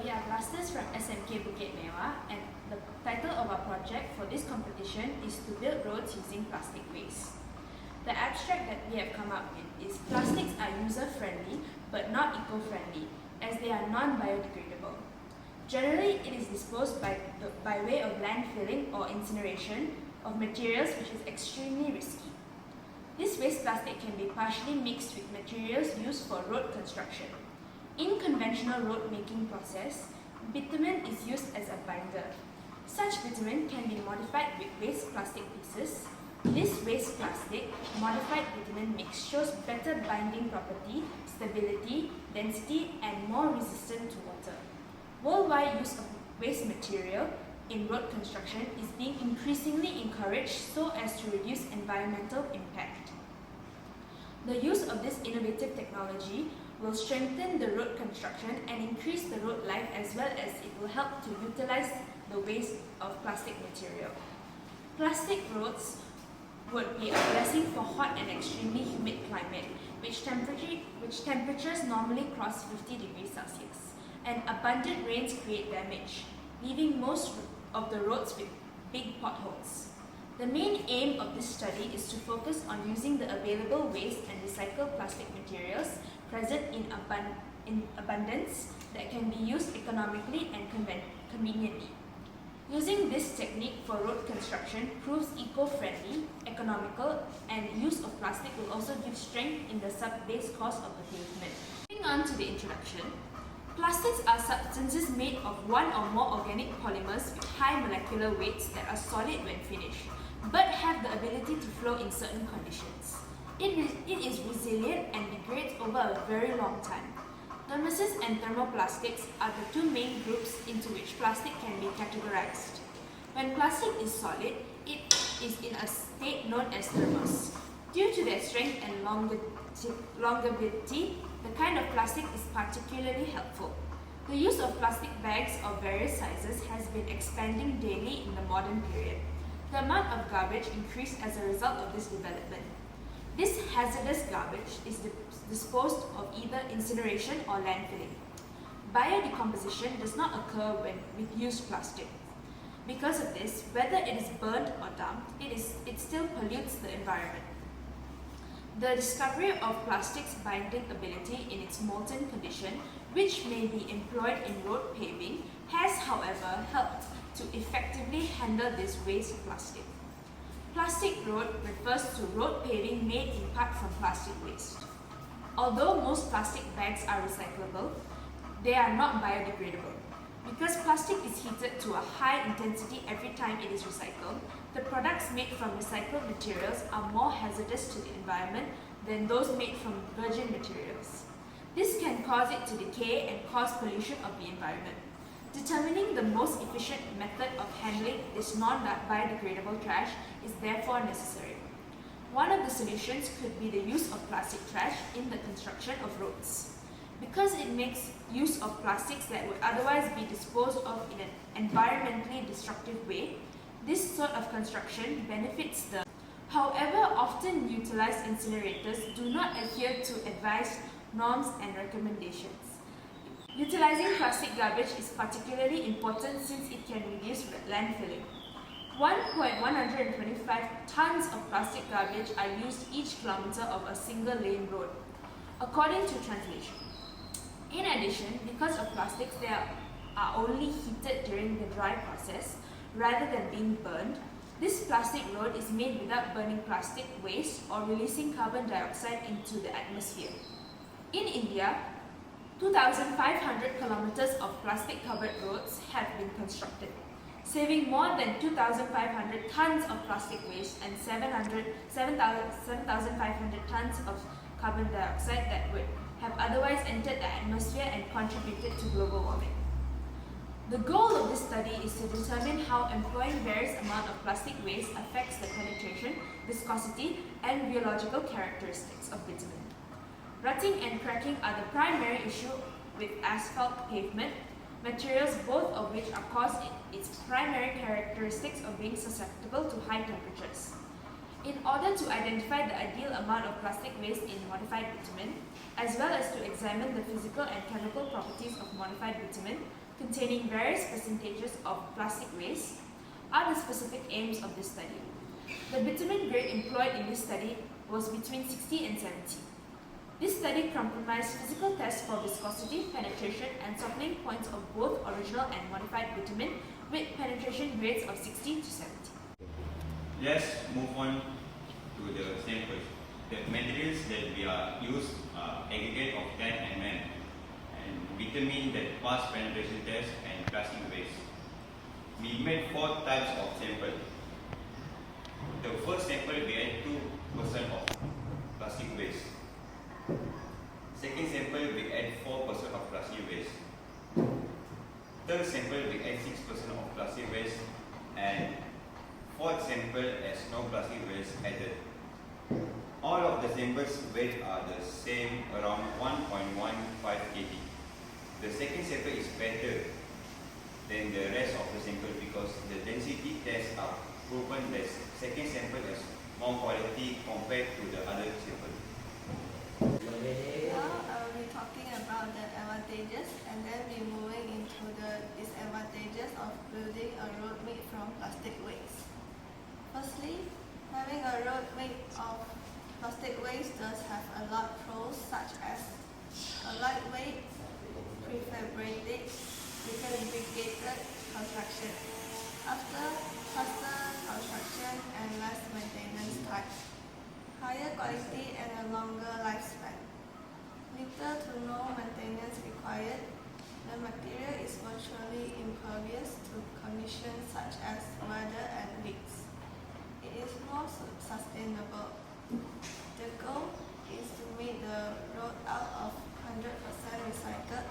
We are blasters from SMK Bukit MEWAH, and the title of our project for this competition is to build roads using plastic waste. The abstract that we have come up with is plastics are user-friendly but not eco-friendly as they are non-biodegradable. Generally, it is disposed by way of landfilling or incineration of materials which is extremely risky. This waste plastic can be partially mixed with materials used for road construction. In conventional road making process, bitumen is used as a binder. Such bitumen can be modified with waste plastic pieces. This waste plastic modified bitumen mix shows better binding property, stability, density, and more resistant to water. Worldwide use of waste material in road construction is being increasingly encouraged so as to reduce environmental impact. The use of this innovative technology will strengthen the road construction and increase the road life, as well as it will help to utilize the waste of plastic material. Plastic roads would be a blessing for hot and extremely humid climate, which temperatures normally cross 50 degrees Celsius, and abundant rains create damage, leaving most of the roads with big potholes. The main aim of this study is to focus on using the available waste and recycled plastic materials present in abundance that can be used economically and conveniently. Using this technique for road construction proves eco-friendly, economical, and use of plastic will also give strength in the sub-base cost of the pavement. Moving on to the introduction, plastics are substances made of one or more organic polymers with high molecular weights that are solid when finished, but have the ability to flow in certain conditions. It is resilient and degrades over a very long time. Thermoses and thermoplastics are the two main groups into which plastic can be categorized. When plastic is solid, it is in a state known as thermos. Due to their strength and longevity, the kind of plastic is particularly helpful. The use of plastic bags of various sizes has been expanding daily in the modern period. The amount of garbage increased as a result of this development. This hazardous garbage is disposed of either incineration or landfilling. Biodecomposition does not occur with used plastic. Because of this, whether it is burned or dumped, it still pollutes the environment. The discovery of plastic's binding ability in its molten condition, which may be employed in road paving, has, however, helped to effectively handle this waste plastic. Plastic road refers to road paving made in part from plastic waste. Although most plastic bags are recyclable, they are not biodegradable. Because plastic is heated to a high intensity every time it is recycled, the products made from recycled materials are more hazardous to the environment than those made from virgin materials. This can cause it to decay and cause pollution of the environment. Determining the most efficient method of handling this non-biodegradable trash is therefore necessary. One of the solutions could be the use of plastic trash in the construction of roads. Because it makes use of plastics that would otherwise be disposed of in an environmentally destructive way, this sort of construction benefits the. However, often utilized incinerators do not adhere to advised norms and recommendations. Utilizing plastic garbage is particularly important since it can reduce landfilling. 125 tons of plastic garbage are used each kilometer of a single-lane road, according to translation. In addition, because of plastics, they are only heated during the dry process rather than being burned. This plastic road is made without burning plastic waste or releasing carbon dioxide into the atmosphere. In India, 2,500 kilometers of plastic-covered roads have been constructed, saving more than 2,500 tons of plastic waste and 7,500 tons of carbon dioxide that would have otherwise entered the atmosphere and contributed to global warming. The goal of this study is to determine how employing various amounts of plastic waste affects the penetration, viscosity, and rheological characteristics of bitumen. Rutting and cracking are the primary issue with asphalt pavement materials, both of which are caused in its primary characteristics of being susceptible to high temperatures. In order to identify the ideal amount of plastic waste in modified bitumen, as well as to examine the physical and chemical properties of modified bitumen, containing various percentages of plastic waste, are the specific aims of this study. The bitumen grade employed in this study was between 60 and 70. This study comprised physical tests for viscosity, penetration, and softening points of both original and modified bitumen with penetration grades of 60 to 70. Let's move on to the samples. The materials that we are used are aggregate of tan and man, and bitumen that pass penetration test and plastic waste. We made 4 types of sample. The first sample we had 2% of plastic waste. Second sample we add 4% of plastic waste. Third sample we add 6% of plastic waste, and fourth sample has no plastic waste added. All of the samples weight are the same, around 1.15 kg. The second sample is better than the rest of the sample because the density tests are proven that second sample has more quality compared to the other sample. Now I will be talking about the advantages and then be moving into the disadvantages of building a road made from plastic waste. Firstly, having a road made of plastic waste does have a lot of pros such as a lightweight, prefabricated construction, faster construction and less maintenance time, higher quality and a longer lifespan, little to no maintenance required. The material is virtually impervious to conditions such as weather and leaks. It is more sustainable. The goal is to make the road out of 100% recycled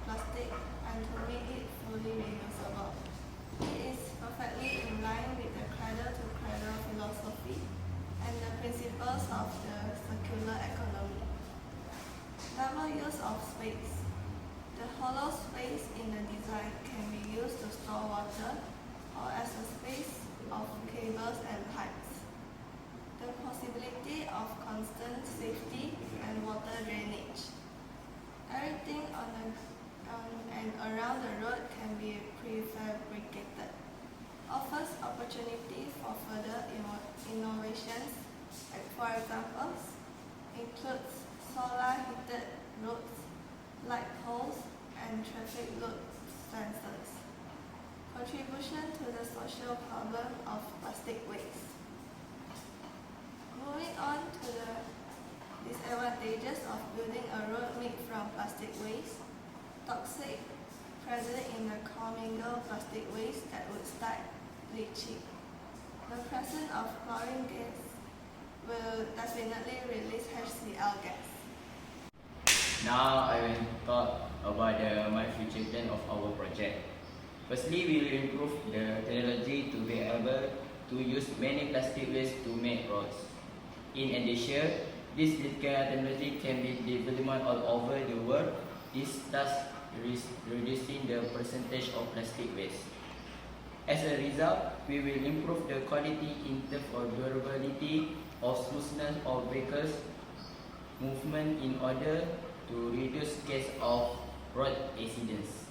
plastic and to make it fully reusable. It is perfectly in line with the cradle-to-cradle philosophy and the principles of the circular economy. Double use of space. The hollow space in the design can be used to store water or as a space of cables and pipes. The possibility of constant safety and water drainage. Everything on and around the road can be prefabricated. Offers opportunity for further innovations, like for example, includes solar heated roads, light poles, and traffic load sensors. Contribution to the social problem of plastic waste. Moving on to the disadvantages of building a road made from plastic waste. Toxic present in the commingled plastic waste that would start leaching. The presence of chlorine gas will definitely release HCl gas. Now I will talk about my future plan of our project. Firstly, we will improve the technology to be able to use many plastic waste to make roads. In addition, this technology can be developed all over the world. This thus reducing the percentage of plastic waste. As a result, we will improve the quality in terms of durability of smoothness of vehicles movement in order to reduce case of road accidents.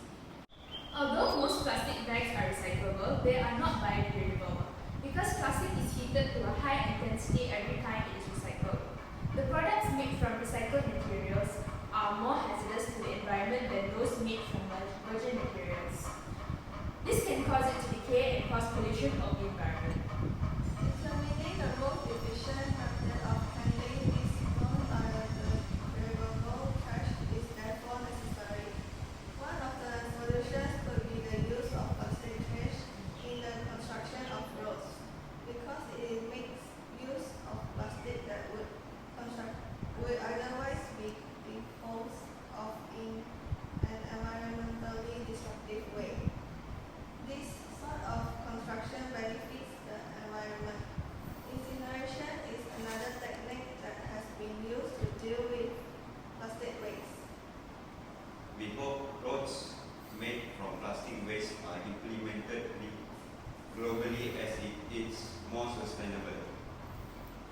Although most plastic bags are recyclable, they are not biodegradable because plastic is heated to a high intensity every time it is recycled. The products made from recycled materials are more hazardous to the environment than those made from virgin materials. This can cause it to decay and cause pollution of the environment. Determining the most efficient method of handling these non-biodegradable trash is therefore necessary. One of the solutions could be the use of plastic trash in the construction of roads, because it makes use of plastic that would otherwise be disposed of in an environmentally destructive way. This sort of construction benefits the environment. Incineration is another technique that has been used to deal with plastic waste. We hope roads made from plastic waste are implemented globally as it is more sustainable.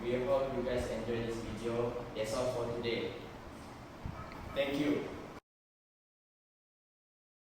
We hope you guys enjoyed this video. That's all for today. Thank you.